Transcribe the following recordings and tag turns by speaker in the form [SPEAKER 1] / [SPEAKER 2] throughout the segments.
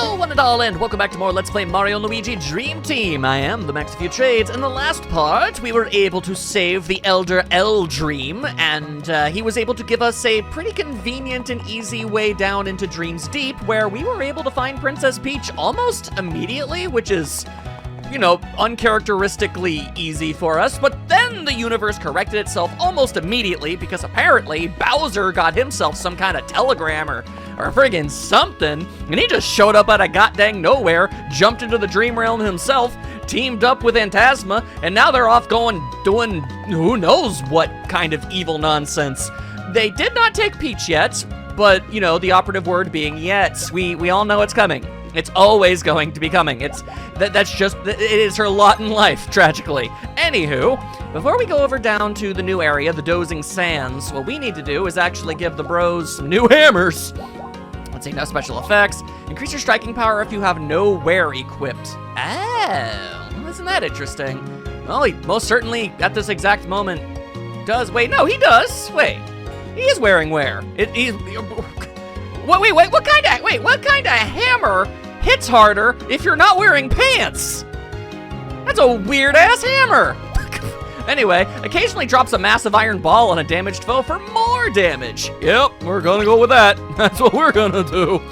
[SPEAKER 1] Hello, one and all, and welcome back to more Let's Play Mario & Luigi Dream Team. I am the Max of Few Trades. In the last part, we were able to save the Elder L Dream, and he was able to give us a pretty convenient and easy way down into Dreams Deep, where we were able to find Princess Peach almost immediately, which is, you know, uncharacteristically easy for us. But then the universe corrected itself almost immediately, because apparently Bowser got himself some kind of telegram or friggin' something, and he just showed up out of goddamn nowhere, jumped into the dream realm himself, teamed up with Phantasma, and now they're off doing who knows what kind of evil nonsense. They did not take Peach yet, but, you know, the operative word being yet. We all know it's coming. It's always going to be coming. It is her lot in life, tragically. Anywho, before we go over down to the new area, the Dozing Sands, what we need to do is actually give the bros some new hammers. Let's see, no special effects. Increase your striking power if you have no wear equipped. Oh, isn't that interesting? Well, he most certainly, at this exact moment, does. Wait, no, he does. Wait, he is wearing wear. Wait, what kind of hammer hits harder if you're not wearing pants? That's a weird-ass hammer. Anyway, occasionally drops a massive iron ball on a damaged foe for more damage. Yep, we're gonna go with that. That's what we're gonna do.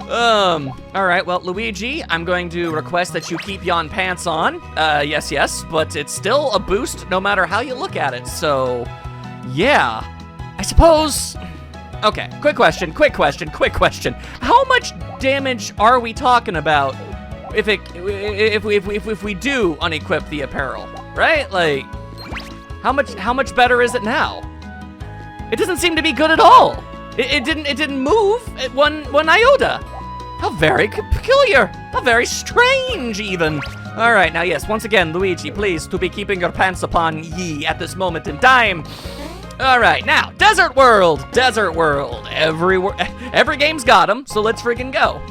[SPEAKER 1] All right, well, Luigi, I'm going to request that you keep yon pants on. Yes, but it's still a boost no matter how you look at it, so yeah. I suppose... Okay, quick question. How much damage are we talking about if we do unequip the apparel, right? Like, how much better is it now? It doesn't seem to be good at all. It didn't move at one iota. How very peculiar. How very strange, even. All right, now yes, once again, Luigi, please to be keeping your pants upon ye at this moment in time. All right, now, Desert World. Every game's got them, so let's friggin' go.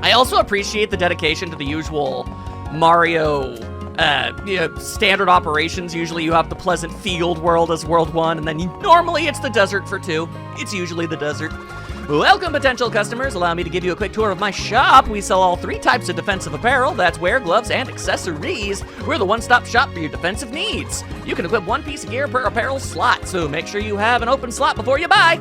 [SPEAKER 1] I also appreciate the dedication to the usual Mario, standard operations. Usually you have the pleasant field world as World 1, and then normally it's the desert for 2. It's usually the desert. Welcome, potential customers. Allow me to give you a quick tour of my shop. We sell all 3 types of defensive apparel. That's wear, gloves, and accessories. We're the one-stop shop for your defensive needs. You can equip 1 piece of gear per apparel slot, so make sure you have an open slot before you buy.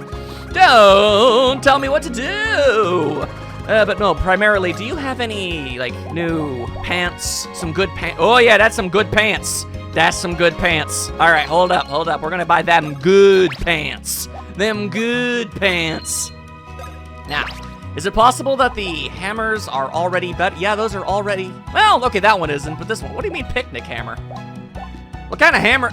[SPEAKER 1] Don't tell me what to do. But no, primarily, do you have any, like, new pants? Some good pants? Oh, yeah, that's some good pants. That's some good pants. All right, hold up. We're gonna buy them good pants. Them good pants. Now, is it possible that the hammers are already better? Yeah, those are already... Well, okay, that one isn't, but this one... What do you mean picnic hammer? What kind of hammer...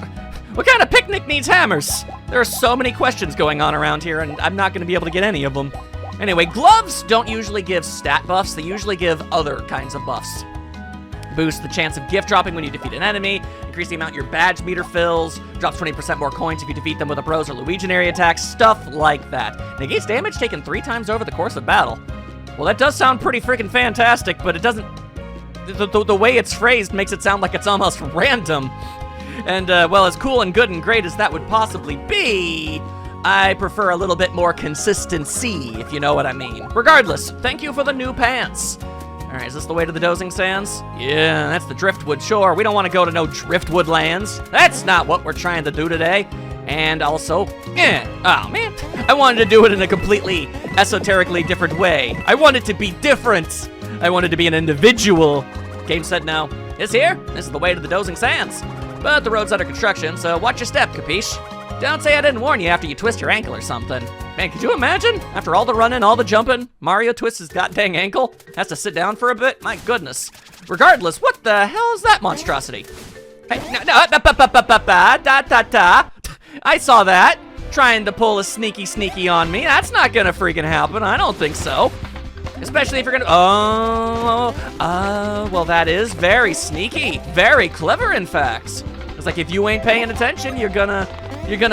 [SPEAKER 1] What kind of picnic needs hammers? There are so many questions going on around here, and I'm not going to be able to get any of them. Anyway, gloves don't usually give stat buffs. They usually give other kinds of buffs. Boost the chance of gift dropping when you defeat an enemy. Increase the amount your badge meter fills. Drops 20% more coins if you defeat them with a bros or Luiginary attacks. Stuff like that. Negates damage taken 3 times over the course of battle. Well, that does sound pretty freaking fantastic, but it doesn't... The way it's phrased makes it sound like it's almost random. And, well, as cool and good and great as that would possibly be, I prefer a little bit more consistency, if you know what I mean. Regardless, thank you for the new pants. All right, is this the way to the Dozing Sands? Yeah, that's the Driftwood Shore. We don't want to go to no Driftwood lands. That's not what we're trying to do today. And also, oh man, I wanted to do it in a completely esoterically different way. I wanted to be different. I wanted to be an individual. Game said no. It's here. This is the way to the Dozing Sands. But the road's under construction, so watch your step, capiche? Don't say I didn't warn you after you twist your ankle or something. Man, could you imagine? After all the running, all the jumping, Mario twists his goddamn ankle, has to sit down for a bit? My goodness. Regardless, what the hell is that monstrosity? Hey, I saw that. Trying to pull a sneaky on me. That's not gonna freaking happen. I don't think so. Especially if you're gonna... well, that is very sneaky. Very clever, in fact. It's like if you ain't paying attention, you're gonna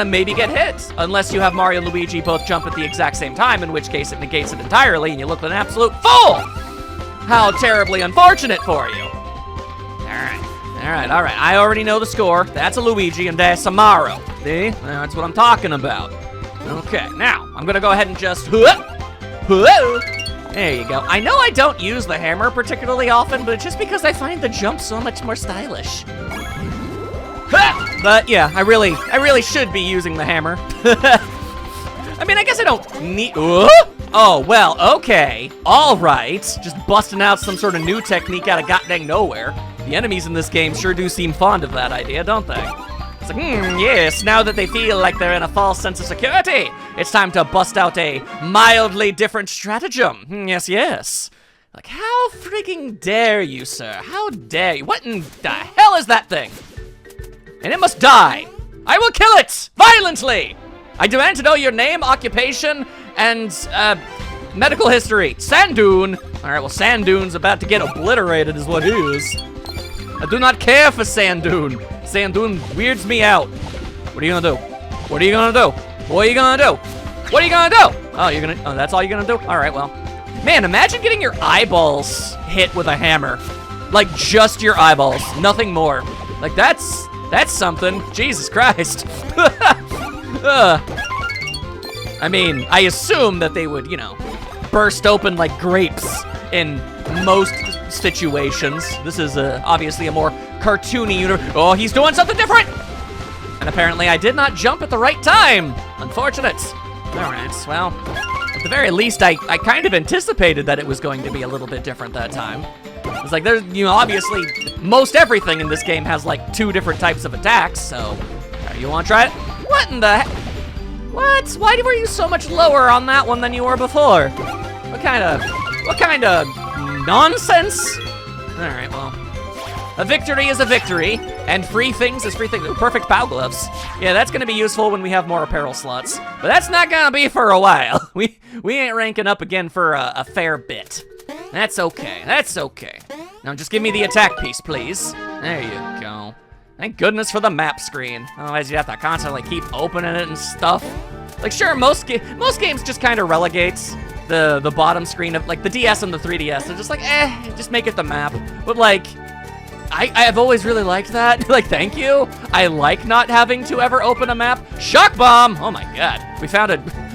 [SPEAKER 1] maybe get hit. Unless you have Mario and Luigi both jump at the exact same time, in which case it negates it entirely and you look like an absolute fool! How terribly unfortunate for you. Alright. I already know the score. That's a Luigi and that's a Mario. See? That's what I'm talking about. Okay, now, I'm gonna go ahead and just... There you go. I know I don't use the hammer particularly often, but it's just because I find the jump so much more stylish. But yeah, I really should be using the hammer. I mean, I guess I don't need. Oh, well, okay. All right. Just busting out some sort of new technique out of goddamn nowhere. The enemies in this game sure do seem fond of that idea, don't they? It's like, yes, now that they feel like they're in a false sense of security, it's time to bust out a mildly different stratagem. Yes, yes. Like, how freaking dare you, sir? How dare you? What in the hell is that thing? And it must die. I will kill it violently. I demand to know your name, occupation, and medical history. Sandoon. All right, well, Sandoon's about to get obliterated is what it is. I do not care for Sandoon. Sandoon weirds me out. What are you gonna do? What are you gonna do? What are you gonna do? What are you gonna do? Oh, that's all you're gonna do? All right, well. Man, imagine getting your eyeballs hit with a hammer. Like, just your eyeballs, nothing more. Like, that's something. Jesus Christ. I mean, I assume that they would, burst open like grapes in most situations. This is obviously a more cartoony universe. Oh, he's doing something different! And apparently I did not jump at the right time. Unfortunate. All right, well, at the very least, I kind of anticipated that it was going to be a little bit different that time. It's like, there's, obviously, most everything in this game has like 2 different types of attacks, so you want to try it? What in the heck? What? Why were you so much lower on that one than you were before? What kind of nonsense? All right, well, a victory is a victory, and free things is free things. Ooh, perfect POW gloves. Yeah, that's gonna be useful when we have more apparel slots, but that's not gonna be for a while. We ain't ranking up again for a fair bit. That's okay, that's okay. Now just give me the attack piece, please. There you go. Thank goodness for the map screen. Otherwise, you'd have to constantly keep opening it and stuff. Like, sure, most games just kind of relegates the bottom screen of, like, the DS and the 3DS. They're just like, just make it the map. But, like, I've always really liked that. Like, thank you. I like not having to ever open a map. Shock bomb! Oh my god.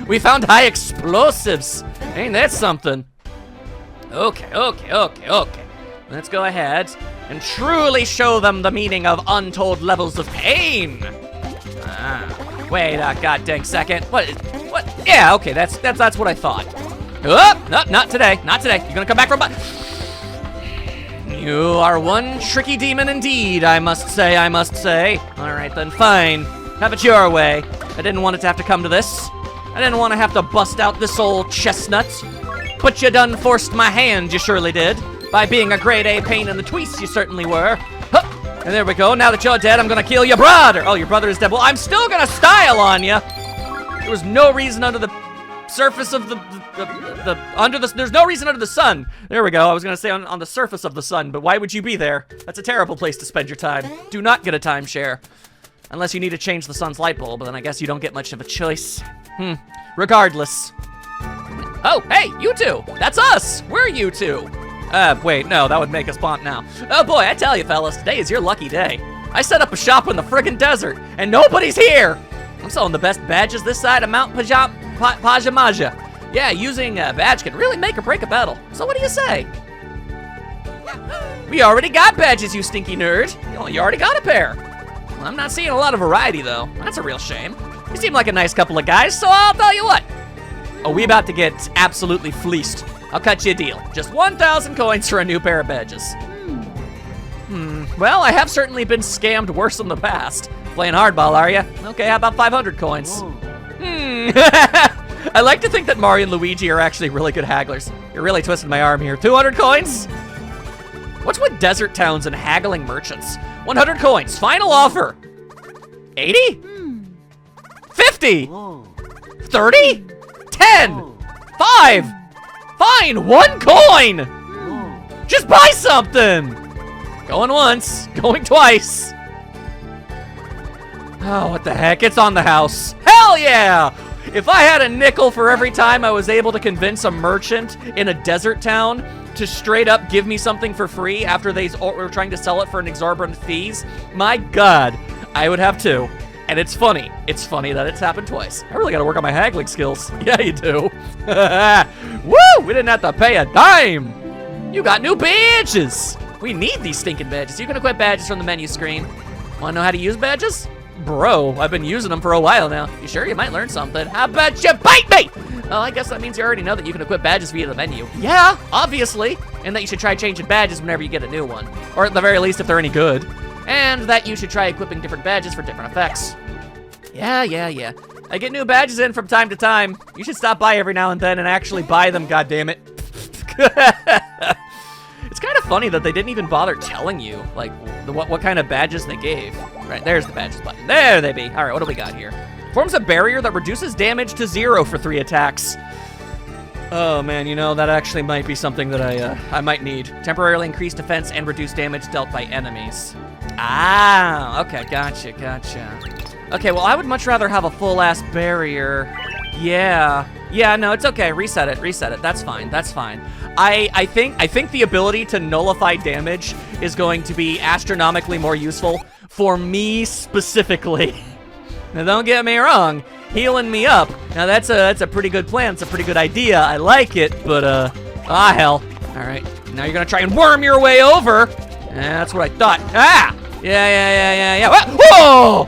[SPEAKER 1] We found high explosives. Ain't that something? Okay. Let's go ahead and truly show them the meaning of untold levels of pain. Wait a goddamn second. What? Yeah, okay, that's what I thought. Oh, no, not today. You're gonna come back from You are one tricky demon indeed, I must say. All right, then, fine. Have it your way. I didn't want it to have to come to this. I didn't want to have to bust out this old chestnut. But you done forced my hand, you surely did. By being a grade A pain in the tweets, you certainly were. Huh. And there we go. Now that you're dead, I'm gonna kill your brother. Oh, your brother is dead. Well, I'm still gonna style on you. There was no reason under the surface of there's no reason under the sun. There we go. I was gonna say on the surface of the sun, but why would you be there? That's a terrible place to spend your time. Do not get a timeshare. Unless you need to change the sun's light bulb, but then I guess you don't get much of a choice. Regardless. Oh, hey, you two. That's us. We're you two. Wait, no, that would make us bond now. Oh boy, I tell you fellas, today is your lucky day. I set up a shop in the friggin' desert, and nobody's here. I'm selling the best badges this side of Mount Pajamaja. Yeah, using a badge can really make or break a battle. So what do you say? We already got badges, you stinky nerd. You already got a pair. Well, I'm not seeing a lot of variety, though. That's a real shame. You seem like a nice couple of guys, so I'll tell you what. Oh, we about to get absolutely fleeced. I'll cut you a deal. Just 1,000 coins for a new pair of badges. Well, I have certainly been scammed worse in the past. Playing hardball, are you? Okay, how about 500 coins? I like to think that Mario and Luigi are actually really good hagglers. You're really twisting my arm here. 200 coins? What's with desert towns and haggling merchants? 100 coins, final offer. 80? 50? 30? 10? 5? Fine, 1 coin! Just buy something! Going once, going twice. Oh, what the heck, it's on the house. Hell yeah! If I had a nickel for every time I was able to convince a merchant in a desert town to straight up give me something for free after they were trying to sell it for an exorbitant fees, my god, I would have 2. And it's funny. It's funny that it's happened twice. I really gotta work on my haggling skills. Yeah, you do. Woo! We didn't have to pay a dime. You got new badges. We need these stinking badges. You can equip badges from the menu screen. Wanna know how to use badges? Bro, I've been using them for a while now. You sure? You might learn something. How about you bite me? Well, I guess that means you already know that you can equip badges via the menu. Yeah, obviously. And that you should try changing badges whenever you get a new one. Or at the very least, if they're any good. And that you should try equipping different badges for different effects. Yeah. I get new badges in from time to time. You should stop by every now and then and actually buy them, goddammit. It's kind of funny that they didn't even bother telling you, like, what kind of badges they gave. Right, there's the badges button. There they be. All right, what do we got here? Forms a barrier that reduces damage to 0 for 3 attacks. Oh man, you know, that actually might be something that I might need. Temporarily increase defense and reduce damage dealt by enemies. Ah, okay, gotcha. Okay, well, I would much rather have a full-ass barrier. Yeah, no, it's okay. Reset it. That's fine. I think the ability to nullify damage is going to be astronomically more useful for me specifically. Now, don't get me wrong, healing me up. Now, that's a pretty good plan. It's a pretty good idea. I like it, but hell. All right, now you're gonna try and worm your way over. That's what I thought. Ah, yeah. Whoa!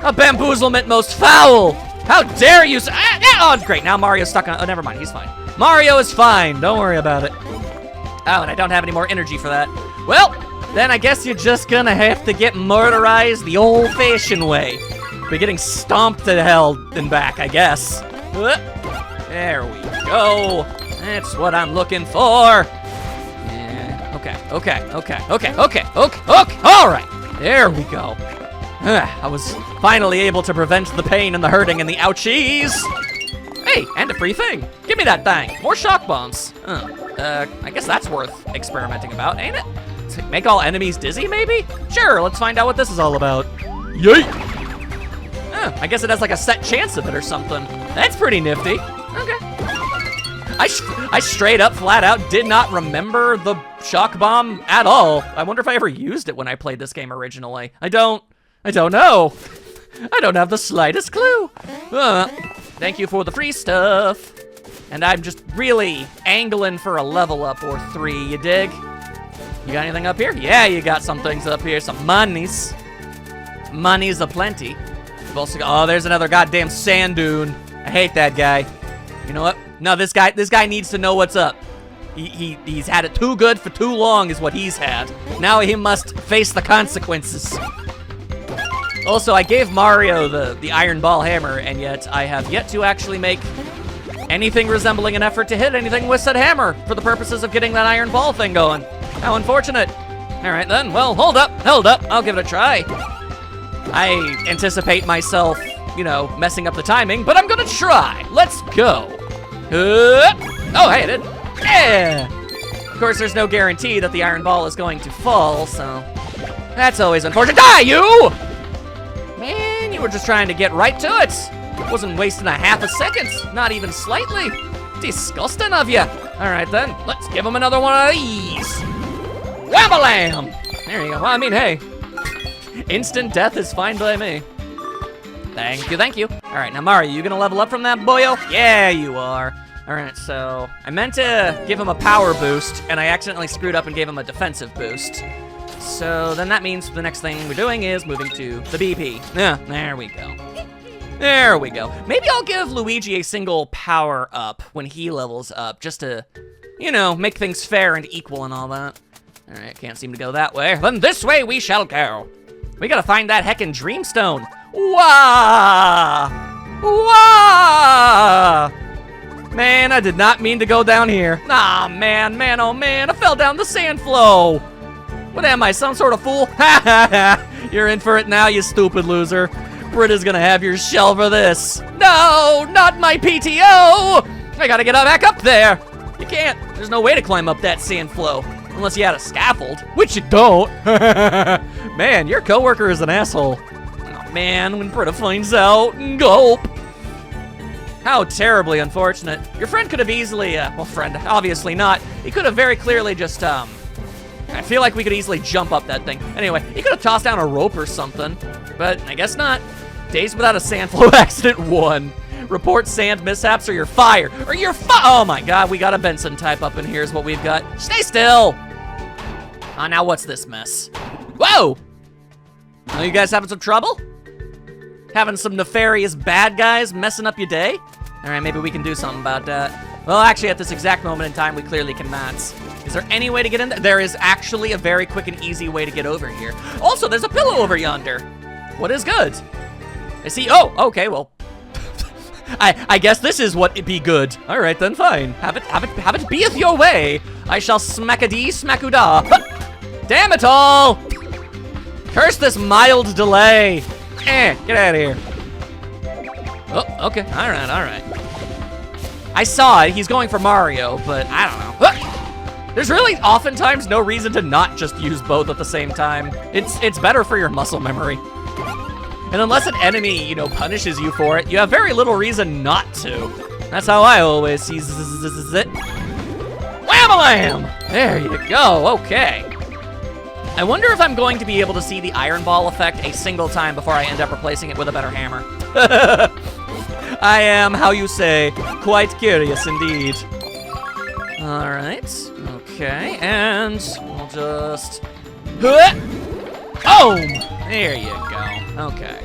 [SPEAKER 1] A bamboozlement most foul. How dare you? Oh, great. Now Mario's stuck on. Oh, never mind. He's fine. Mario is fine. Don't worry about it. Oh, and I don't have any more energy for that. Well, then I guess you're just gonna have to get murderized the old-fashioned way. Be getting stomped to hell and back, I guess. There we go. That's what I'm looking for. Yeah. Okay. All right. There we go. I was finally able to prevent the pain and the hurting and the ouchies. Hey, and a free thing. Give me that thing. More shock bombs. I guess that's worth experimenting about, ain't it? To make all enemies dizzy, maybe? Sure, let's find out what this is all about. Yay! I guess it has like a set chance of it or something. That's pretty nifty. Okay. I straight up, flat out, did not remember the shock bomb at all. I wonder if I ever used it when I played this game originally. I don't know. I don't have the slightest clue. Thank you for the free stuff. And I'm just really angling for a level up or 3, you dig? You got anything up here? Yeah, you got some things up here, some monies. Monies aplenty. We've also got, oh, there's another goddamn sand dune. I hate that guy. You know what? No, this guy needs to know what's up. He's had it too good for too long is what he's had. Now he must face the consequences. Also, I gave Mario the iron ball hammer, and yet I have yet to actually make anything resembling an effort to hit anything with said hammer for the purposes of getting that iron ball thing going. How unfortunate. All right then, well, hold up. I'll give it a try. I anticipate myself, you know, messing up the timing, but I'm gonna try. Let's go. Oh, hey, I did. Yeah. Of course, there's no guarantee that the iron ball is going to fall, so that's always unfortunate. Die, you! Man, you were just trying to get right to it. Wasn't wasting a half a second, not even slightly. Disgusting of you. All right then, let's give him another one of these. Wham-a-lam! There you go. Well, I mean, hey, instant death is fine by me. Thank you. All right, now Mario, you gonna level up from that boyo? Yeah, you are. All right, so I meant to give him a power boost, and I accidentally screwed up and gave him a defensive boost. So then that means the next thing we're doing is moving to the BP. Yeah, there we go. There we go. Maybe I'll give Luigi a single power up when he levels up, just to, you know, make things fair and equal and all that. All right, can't seem to go that way. Then this way we shall go. We gotta find that heckin' Dreamstone. Wah! Man, I did not mean to go down here. Ah, man, oh man, I fell down the sand flow. What am I, some sort of fool? Ha ha ha! You're in for it now, you stupid loser. Britta's gonna have your shell for this. No, not my PTO! I gotta get back up there. You can't. There's no way to climb up that sand flow. Unless you had a scaffold, which you don't. Man, your coworker is an asshole. Oh man, when Britta finds out, gulp. How terribly unfortunate. Your friend could have easily, well, friend, obviously not. He could have very clearly just, I feel like we could easily jump up that thing. Anyway, he could have tossed down a rope or something, but I guess not. Days without a sand flow accident 1. Report sand mishaps or you're fired. Or you're oh my god, we got a Benson type up in here is what we've got. Stay still. Now what's this mess? Whoa! Oh, you guys having some trouble? Having some nefarious bad guys messing up your day? All right, maybe we can do something about that. Well, actually, at this exact moment in time, we clearly cannot. Is there any way to get in there? There is actually a very quick and easy way to get over here. Also, there's a pillow over yonder. What is good? I see. Oh, okay, well. I guess this is what it be good. All right, then fine. Have it beeth your way. I shall smack-a-dee, smack-oo-da. Damn it all! Curse this mild delay. Get out of here. Oh, okay. All right. I saw it. He's going for Mario, but I don't know. There's really oftentimes no reason to not just use both at the same time. It's better for your muscle memory. And unless an enemy, you know, punishes you for it, you have very little reason not to. That's how I always see it. Wham-a-lam! There you go. Okay. I wonder if I'm going to be able to see the Iron Ball effect a single time before I end up replacing it with a better hammer. I am, how you say, quite curious indeed. All right, okay, and we'll just... Boom! There you go, okay.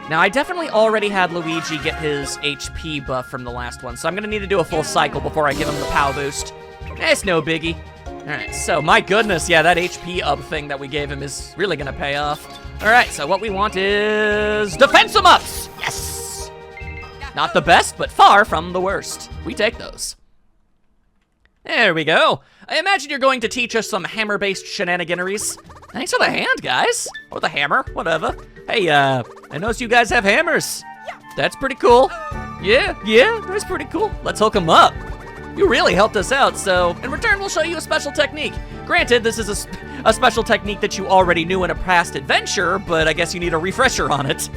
[SPEAKER 1] Now, I definitely already had Luigi get his HP buff from the last one, so I'm gonna need to do a full cycle before I give him the POW boost. It's no biggie. All right, so my goodness, yeah, that HP up thing that we gave him is really gonna pay off. All right, so what we want is defense 'em ups. Yes. Not the best, but far from the worst. We take those. There we go. I imagine you're going to teach us some hammer-based shenaniganaries. Thanks for the hand, guys. Or the hammer, whatever. Hey, I noticed you guys have hammers. That's pretty cool. Yeah, that's pretty cool. Let's hook them up. You really helped us out, so in return, we'll show you a special technique. Granted, this is a special technique that you already knew in a past adventure, but I guess you need a refresher on it.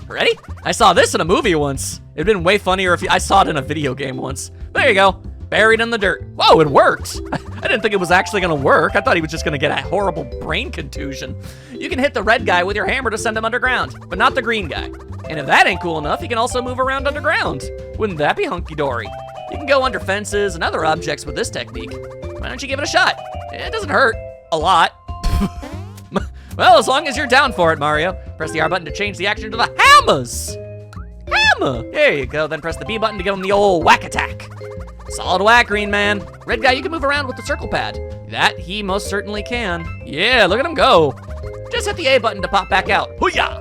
[SPEAKER 1] Ready? I saw this in a movie once. It'd been way funnier if I saw it in a video game once. There you go. Buried in the dirt. Whoa, it worked. I didn't think it was actually gonna work. I thought he was just gonna get a horrible brain contusion. You can hit the red guy with your hammer to send him underground, but not the green guy. And if that ain't cool enough, you can also move around underground. Wouldn't that be hunky-dory? You can go under fences and other objects with this technique. Why don't you give it a shot? It doesn't hurt a lot. Well, as long as you're down for it, Mario. Press the R button to change the action to the hammers. Hammer. There you go. Then press the B button to give him the old whack attack. Solid whack, green man. Red guy, you can move around with the circle pad. That he most certainly can. Yeah, look at him go. Just hit the A button to pop back out. Hoo-yah!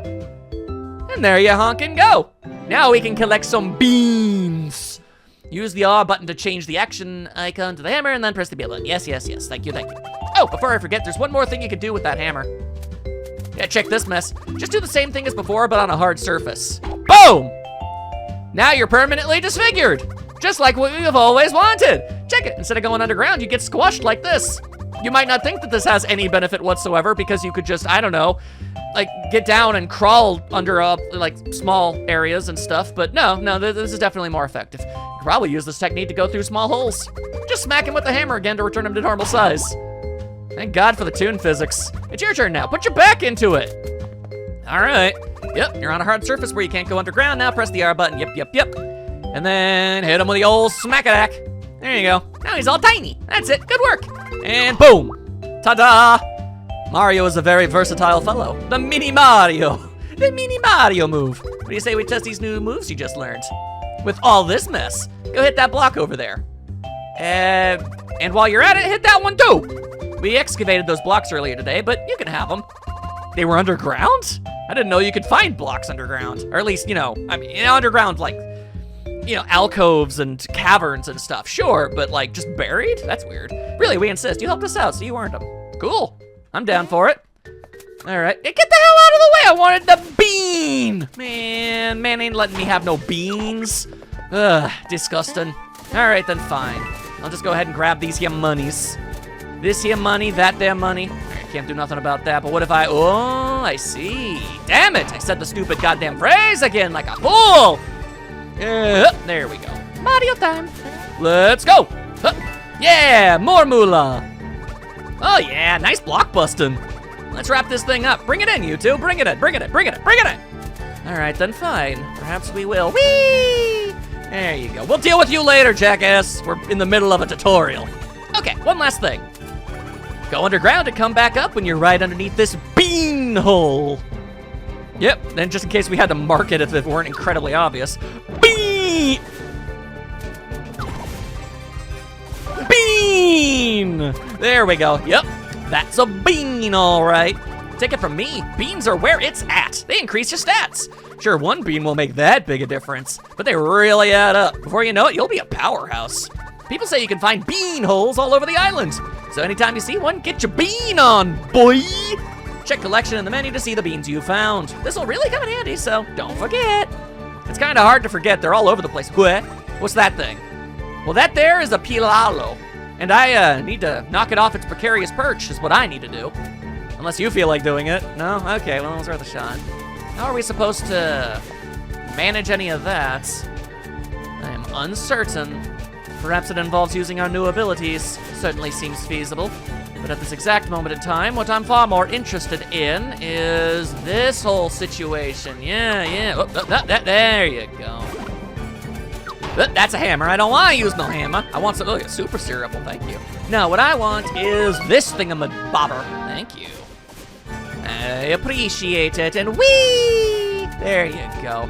[SPEAKER 1] And there you honk and go. Now we can collect some beans. Use the R button to change the action icon to the hammer, and then press the B button. Yes. Thank you. Oh, before I forget, there's one more thing you can do with that hammer. Yeah, check this mess. Just do the same thing as before, but on a hard surface. Boom! Now you're permanently disfigured. Just like what we've always wanted. Check it. Instead of going underground, you get squashed like this. You might not think that this has any benefit whatsoever because you could just, I don't know, like get down and crawl under like small areas and stuff, but no, this is definitely more effective. You could probably use this technique to go through small holes. Just smack him with the hammer again to return him to normal size. Thank God for the toon physics. It's your turn now. Put your back into it. All right. Yep, you're on a hard surface where you can't go underground. Now press the R button. Yep. And then hit him with the old smack attack. There you go. Now he's all tiny. That's it. Good work. And boom. Ta-da. Mario is a very versatile fellow. The Mini Mario. The Mini Mario move. What do you say we test these new moves you just learned? With all this mess, go hit that block over there. And while you're at it, hit that one too. We excavated those blocks earlier today, but you can have them. They were underground? I didn't know you could find blocks underground. Or at least, you know, I mean, underground, like, you know, alcoves and caverns and stuff. Sure, but like just buried? That's weird. Really, we insist. You helped us out, so you earned them. Cool. I'm down for it. All right. Get the hell out of the way. I wanted the bean. Man ain't letting me have no beans. Ugh, disgusting. All right, then fine. I'll just go ahead and grab these here monies. This here money, that there money. All right, can't do nothing about that, but what if oh, I see. Damn it, I said the stupid goddamn phrase again like a fool. There we go. Mario time. Let's go. Yeah, more moolah. Oh yeah, nice block busting. Let's wrap this thing up. Bring it in, you two. Bring it in. All right, then fine. Perhaps we will. Whee! There you go. We'll deal with you later, jackass. We're in the middle of a tutorial. Okay, one last thing. Go underground and come back up when you're right underneath this bean hole. Yep, and just in case we had to mark it if it weren't incredibly obvious. Bean! Bean! There we go. Yep, that's a bean, all right. Take it from me, beans are where it's at. They increase your stats. Sure, one bean won't make that big a difference, but they really add up. Before you know it, you'll be a powerhouse. People say you can find bean holes all over the island. So anytime you see one, get your bean on, boy. Check collection in the menu to see the beans you found. This will really come in handy, so don't forget. It's kind of hard to forget. They're all over the place. What? What's that thing? Well, that there is a pilalo, and I need to knock it off its precarious perch is what I need to do. Unless you feel like doing it. No? Okay, well, it was worth a shot. How are we supposed to manage any of that? I am uncertain. Perhaps it involves using our new abilities. Certainly seems feasible. But at this exact moment in time, what I'm far more interested in is this whole situation. Yeah. Oh, there you go. That's a hammer. I don't want to use no hammer. I want some super syrupal, thank you. No, what I want is this thingamabobber. Thank you. I appreciate it, and whee! There you go.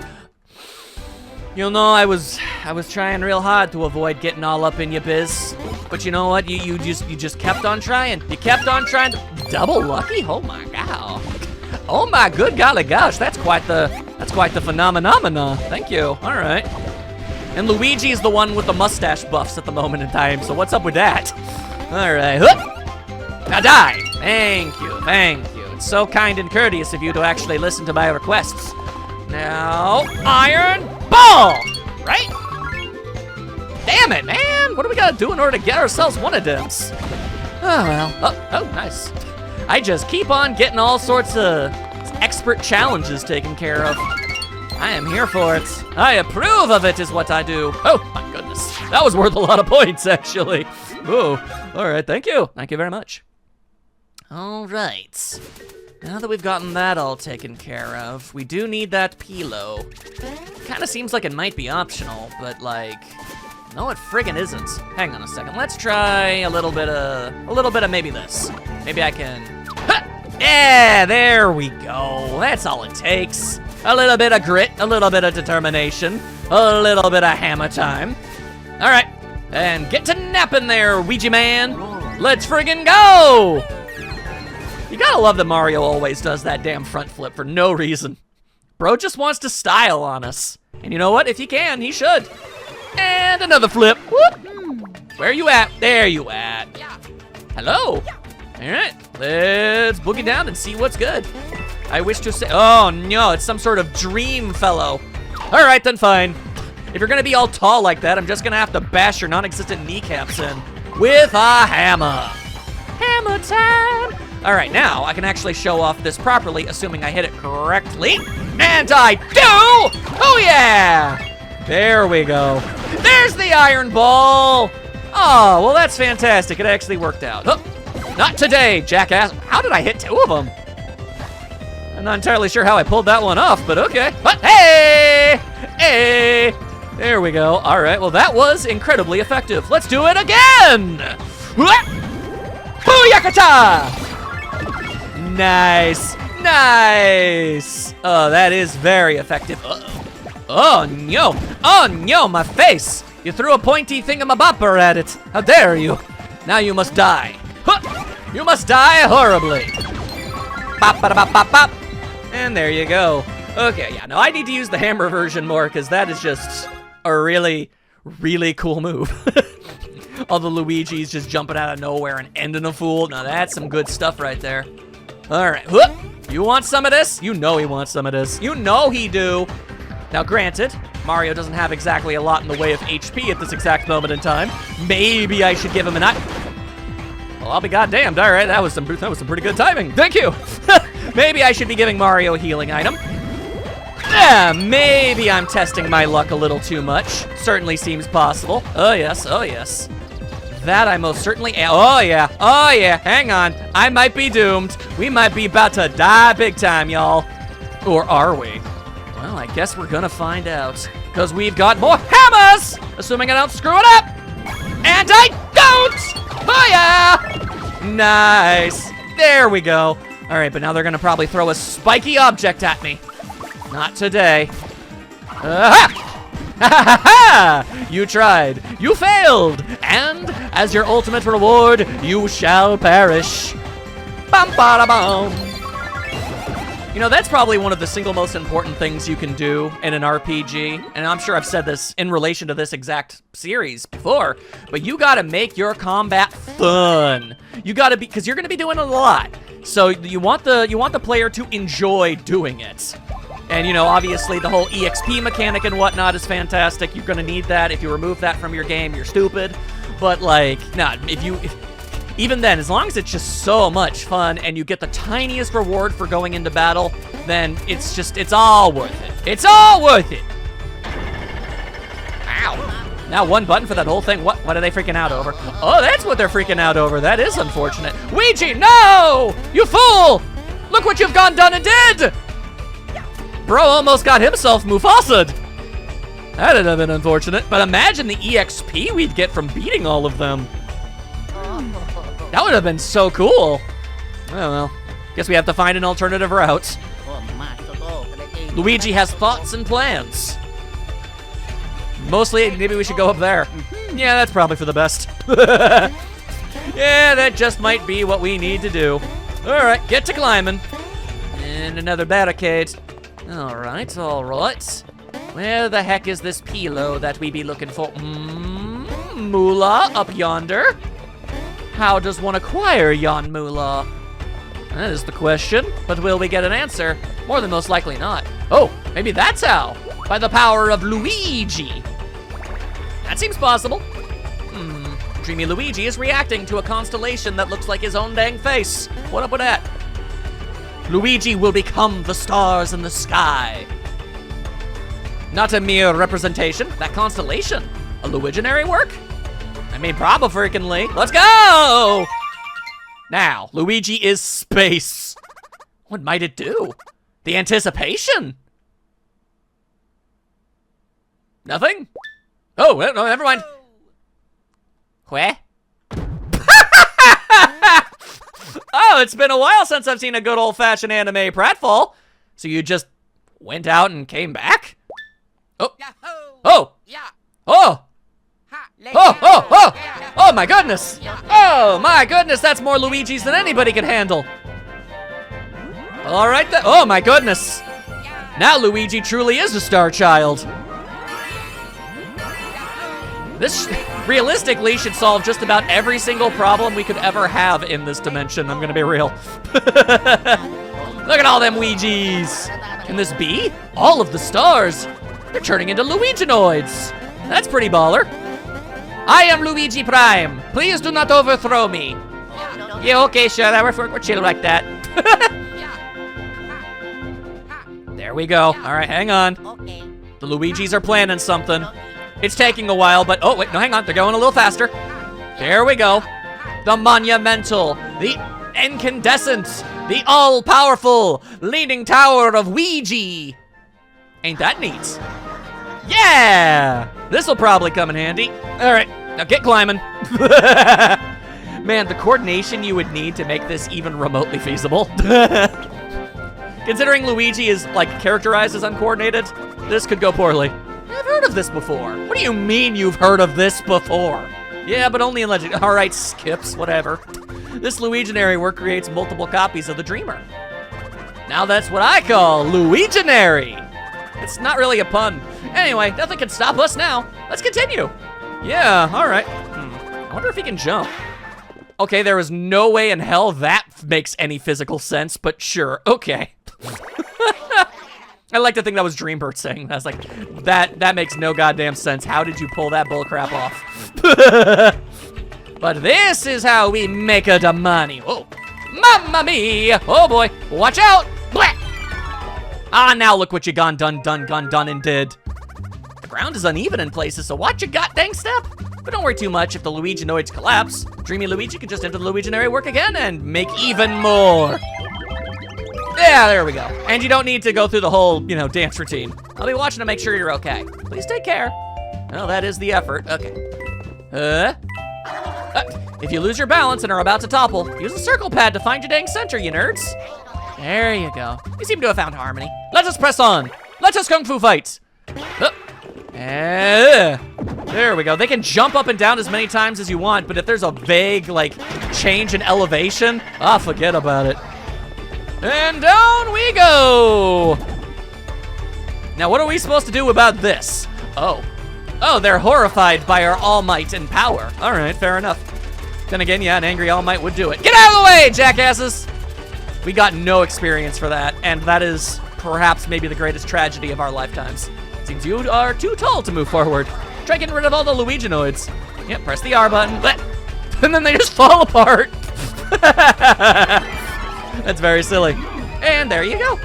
[SPEAKER 1] You know, I was trying real hard to avoid getting all up in your biz, but you know what? You just kept on trying. You kept on trying. Double lucky? Oh my god! Oh my good golly gosh! That's quite the phenomenon. Thank you. All right. And Luigi is the one with the mustache buffs at the moment in time. So what's up with that? All right. Now die. Thank you. It's so kind and courteous of you to actually listen to my requests. Now, iron ball, right? Damn it, man. What do we gotta do in order to get ourselves one of them? Oh, well. Oh, nice. I just keep on getting all sorts of expert challenges taken care of. I am here for it. I approve of it is what I do. Oh, my goodness. That was worth a lot of points, actually. Ooh, all right, thank you. Thank you very much. All right. Now that we've gotten that all taken care of, we do need that pilo. Kind of seems like it might be optional, but like, no, it friggin' isn't. Hang on a second. Let's try a little bit of maybe this. Maybe I can. Ha! Yeah, there we go. That's all it takes. A little bit of grit, a little bit of determination, a little bit of hammer time. All right, and get to napping there, Ouija man. Let's friggin' go! You gotta love that Mario always does that damn front flip for no reason. Bro just wants to style on us. And you know what? If he can, he should. And another flip. Whoop. Where you at? There you at. Hello. All right, let's boogie down and see what's good. I wish to say, oh no, it's some sort of dream fellow. All right, then fine. If you're gonna be all tall like that, I'm just gonna have to bash your non-existent kneecaps in with a hammer. Hammer time. All right, now I can actually show off this properly, assuming I hit it correctly. And I do! Oh yeah! There we go. There's the iron ball. Oh, well that's fantastic. It actually worked out. Oh, not today, jackass. How did I hit two of them? I'm not entirely sure how I pulled that one off, but okay. But hey! Hey! There we go. All right, well that was incredibly effective. Let's do it again! Booyakata! Nice, nice. Oh, that is very effective. Oh no, my face. You threw a pointy thingamabopper at it. How dare you? Now you must die. You must die horribly. Bop, bop, bop, bop, bop. And there you go. Okay, yeah, no, I need to use the hammer version more because that is just a really, really cool move. All the Luigi's just jumping out of nowhere and ending a fool. Now that's some good stuff right there. All right, you want some of this? You know he wants some of this. You know he do. Now granted, Mario doesn't have exactly a lot in the way of HP at this exact moment in time. Maybe I should give him an eye. Well, I'll be goddamned. All right, that was some pretty good timing. Thank you. Maybe I should be giving Mario a healing item. Yeah, maybe I'm testing my luck a little too much. Certainly seems possible. Oh yes, oh yes. That I most certainly am. Oh yeah, hang on. I might be doomed. We might be about to die big time, y'all. Or are we? Wow, Guess we're gonna find out. Because we've got more hammers! Assuming I don't screw it up! And I don't! Oh yeah! Nice. There we go. All right, but now they're gonna probably throw a spiky object at me. Not today. You tried. You failed. And as your ultimate reward, you shall perish. Bum ba da bum. You know, that's probably one of the single most important things you can do in an RPG. And I'm sure I've said this in relation to this exact series before, but you gotta make your combat fun. You gotta be, because you're gonna be doing it a lot. So you want the player to enjoy doing it. And, you know, obviously the whole EXP mechanic and whatnot is fantastic. You're gonna need that. If you remove that from your game, you're stupid. But, like, nah, even then, as long as it's just so much fun and you get the tiniest reward for going into battle, then it's all worth it. It's all worth it. Ow. Now one button for that whole thing. What are they freaking out over? Oh, that's what they're freaking out over. That is unfortunate. Luigi, no! You fool! Look what you've done and did! Bro almost got himself Mufasa'd. That'd have been unfortunate, but imagine the EXP we'd get from beating all of them. That would have been so cool. Oh well, guess we have to find an alternative route. Luigi has thoughts and plans. Mostly, maybe we should go up there. Yeah, that's probably for the best. Yeah, that just might be what we need to do. All right, get to climbing. And another barricade. All right. Where the heck is this Pilo that we be looking for? Moolah up yonder. How does one acquire yon moolah? That is the question, but will we get an answer? More than most likely not. Oh, maybe that's how. By the power of Luigi. That seems possible. Dreamy Luigi is reacting to a constellation that looks like his own dang face. What up with that? Luigi will become the stars in the sky. Not a mere representation. That constellation, a Luiginary work? I mean, probably. Let's go! Now, Luigi is space. What might it do? The anticipation? Nothing? Oh, no, never mind. Where? Oh, it's been a while since I've seen a good old-fashioned anime pratfall. So you just went out and came back? Oh. Oh. Oh. Oh my goodness. Oh my goodness, that's more Luigi's than anybody can handle. All right then. Oh my goodness. Now Luigi truly is a star child. This realistically should solve just about every single problem we could ever have in this dimension. I'm gonna be real. Look at all them Ouiji's. Can this be? All of the stars. They're turning into Luiginoids. That's pretty baller. I am Luigi Prime. Please do not overthrow me. Yeah, okay, sure. We're chill like that. There we go. All right, hang on. The Luigis are planning something. It's taking a while, but oh, wait, no, hang on. They're going a little faster. There we go. The monumental, the incandescent, the all-powerful Leaning Tower of Ouija. Ain't that neat? Yeah! This'll probably come in handy. All right, now get climbing. Man, the coordination you would need to make this even remotely feasible. Considering Luigi is, like, characterized as uncoordinated, this could go poorly. I've heard of this before. What do you mean you've heard of this before? Yeah, but only in legend. All right, skips, whatever. This Luiginary work creates multiple copies of the Dreamer. Now that's what I call Luiginary. It's not really a pun. Anyway, nothing can stop us now. Let's continue. Yeah, all right. I wonder if he can jump. Okay, there is no way in hell that makes any physical sense, but sure, okay. I like to think that was Dreambird saying that. I was like, that makes no goddamn sense. How did you pull that bullcrap off? But this is how we make a da money. Oh, mamma mia. Oh boy, watch out. Blah. Ah, now look what you done and did. The ground is uneven in places, so watch your goddamn step. But don't worry too much if the Luiginoids collapse. Dreamy Luigi can just enter the Luiginary work again and make even more. Yeah, there we go. And you don't need to go through the whole, dance routine. I'll be watching to make sure you're okay. Please take care. Well, that is the effort. Okay. If you lose your balance and are about to topple, use the circle pad to find your dang center, you nerds. There you go. You seem to have found harmony. Let us press on. Let us kung fu fight. There we go. They can jump up and down as many times as you want, but if there's a vague, like, change in elevation, forget about it. And down we go. Now, what are we supposed to do about this? Oh, they're horrified by our all might and power. All right, fair enough. Then again, yeah, an angry all might would do it. Get out of the way, jackasses! We got no experience for that, and that is perhaps maybe the greatest tragedy of our lifetimes. Seems you are too tall to move forward. Try getting rid of all the Luiginoids. Yep, press the R button. And then they just fall apart. That's very silly. And there you go.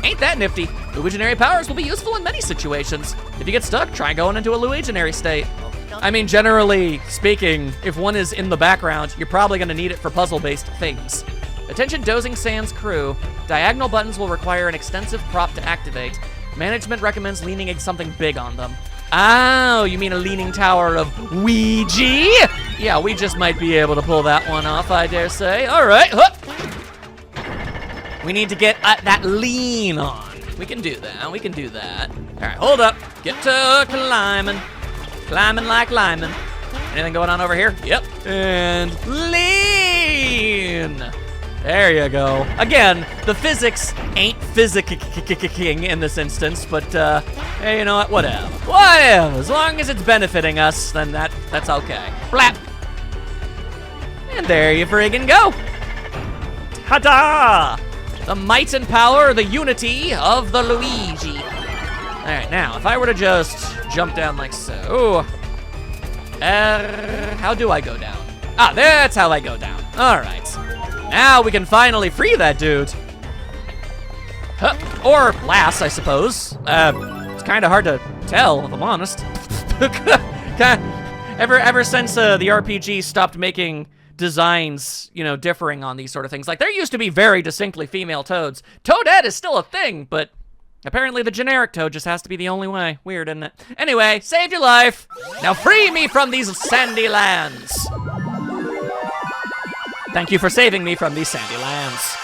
[SPEAKER 1] Ain't that nifty? Luiginary powers will be useful in many situations. If you get stuck, try going into a Luiginary state. I mean, generally speaking, if one is in the background, you're probably gonna need it for puzzle-based things. Attention Dozing Sands crew. Diagonal buttons will require an extensive prop to activate. Management recommends leaning something big on them. Oh, you mean a leaning tower of Luigi? Yeah, we just might be able to pull that one off, I dare say. All right, we need to get that lean on. We can do that, we can do that. All right, hold up, get to climbing. Climbing like linemen. Anything going on over here? Yep, and lean. There you go. Again, the physics ain't physicking in this instance, but hey, you know what? Whatever. Whatever. As long as it's benefiting us, then that's okay. Flap. And there you friggin' go. Ta-da! The might and power, the unity of the Luigi. All right, now, if I were to just jump down like so. How do I go down? That's how I go down. All right. Now we can finally free that dude. Or last, I suppose. It's kind of hard to tell, if I'm honest. Ever since the RPG stopped making designs, you know, differing on these sort of things. Like, there used to be very distinctly female Toads. Toadette is still a thing, but apparently the generic Toad just has to be the only way. Weird, isn't it? Anyway, saved your life. Now free me from these sandy lands. Thank you for saving me from these sandy lands.